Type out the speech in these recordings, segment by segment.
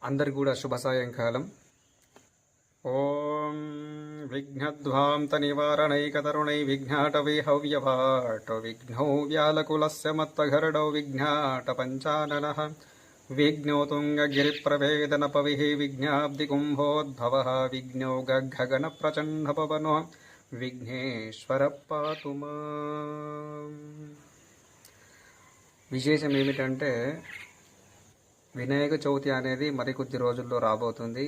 అందరికి కూడా శుభ సాయంకాలం. ఓం విఘ్నధ్వాంత నివారణైకతరుణై విఘ్నాటవే హవ్యవాటో విఘ్నౌ వ్యాలకులస్య మత్తఘరడౌ విఘ్నాట పంచాననః విఘ్నో తుంగగిరిప్రవేదనపవిః విఘ్నాబ్ది కుంభోద్భవః విఘ్నో గగ్గగణ ప్రచండపవనో విఘ్నేశ్వర పాతు మాం. విశేషం ఏమిటంటే వినాయక చవితి అనేది మరికొద్ది రోజుల్లో రాబోతుంది.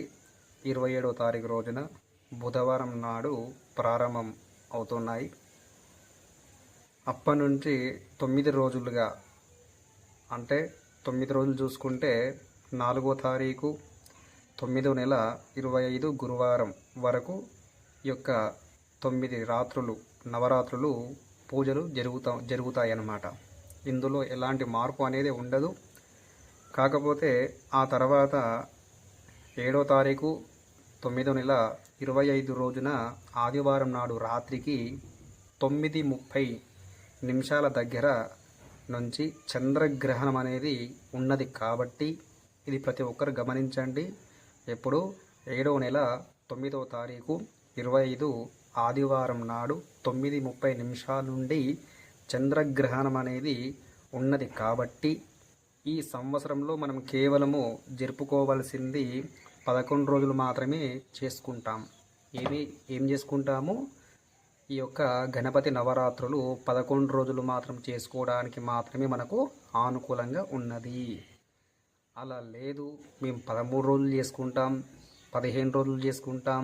27వ తారీఖు రోజున బుధవారం నాడు ప్రారంభం అవుతున్నాయి. అప్పటి నుంచి 9 రోజులుగా, అంటే 9 రోజులు చూసుకుంటే 4వ తారీఖు 9వ నెల 25 గురువారం వరకు ఈ యొక్క 9 రాత్రులు నవరాత్రులు పూజలు జరుగుతాయి అన్నమాట. ఇందులో ఎలాంటి మార్పు అనేది ఉండదు. కాకపోతే ఆ తర్వాత 7వ తారీఖు 9వ నెల 25 రోజున ఆదివారం నాడు రాత్రికి 9:30 దగ్గర నుంచి చంద్రగ్రహణం అనేది ఉన్నది. కాబట్టి ఇది ప్రతి ఒక్కరు గమనించండి. ఎప్పుడు 7వ నెల 9వ తారీఖు 25 ఆదివారం నాడు 9:30 నుండి చంద్రగ్రహణం అనేది ఉన్నది. కాబట్టి ఈ సంవత్సరంలో మనం కేవలము జరుపుకోవాల్సింది 11 రోజులు మాత్రమే చేసుకుంటాం. ఏం చేసుకుంటాము? ఈ యొక్క గణపతి నవరాత్రులు 11 రోజులు మాత్రం చేసుకోవడానికి మాత్రమే మనకు అనుకూలంగా ఉన్నది. అలా లేదు, మేము 13 రోజులు చేసుకుంటాం, 15 రోజులు చేసుకుంటాం,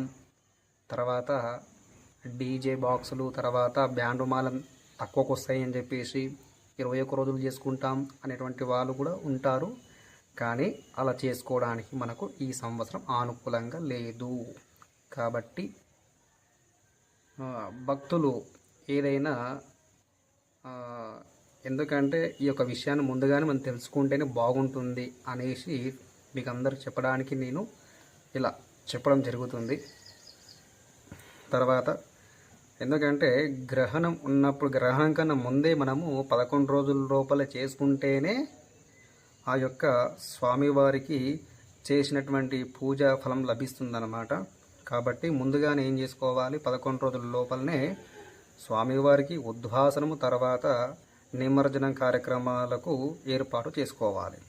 తర్వాత డీజే బాక్సులు, తర్వాత బ్యాండ్ మాలం తక్కువకు వస్తాయని చెప్పేసి 21 రోజులు చేసుకుంటాం అనేటువంటి వాళ్ళు కూడా ఉంటారు. కానీ అలా చేసుకోవడానికి మనకు ఈ సంవత్సరం అనుకూలంగా లేదు. కాబట్టి భక్తులు ఏదైనా ఎందుకంటే ఈ యొక్క విషయాన్ని ముందుగానే మనం తెలుసుకుంటేనే బాగుంటుంది అనేసి మీకు అందరికి చెప్పడానికి నేను ఇలా చెప్పడం జరుగుతుంది. తర్వాత ఎందుకంటే గ్రహణం ఉన్నప్పుడు, గ్రహణం కన్నా ముందే మనము 11 రోజుల లోపల చేసుకుంటేనే ఆ యొక్క స్వామివారికి చేసినటువంటి పూజా ఫలం లభిస్తుందన్నమాట. కాబట్టి ముందుగానే ఏం చేసుకోవాలి? 11 రోజుల లోపలనే స్వామివారికి ఉద్వాసనము, తర్వాత నిమజ్జనం కార్యక్రమాలకు ఏర్పాటు చేసుకోవాలి.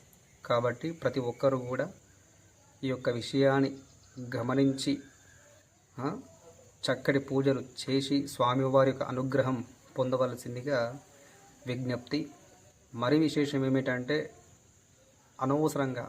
కాబట్టి ప్రతి ఒక్కరు కూడా ఈ యొక్క విషయాన్ని గమనించి చక్కటి పూజలు చేసి స్వామివారి యొక్క అనుగ్రహం పొందవలసిందిగా విజ్ఞప్తి. మరి విశేషం ఏమిటంటే అనవసరంగా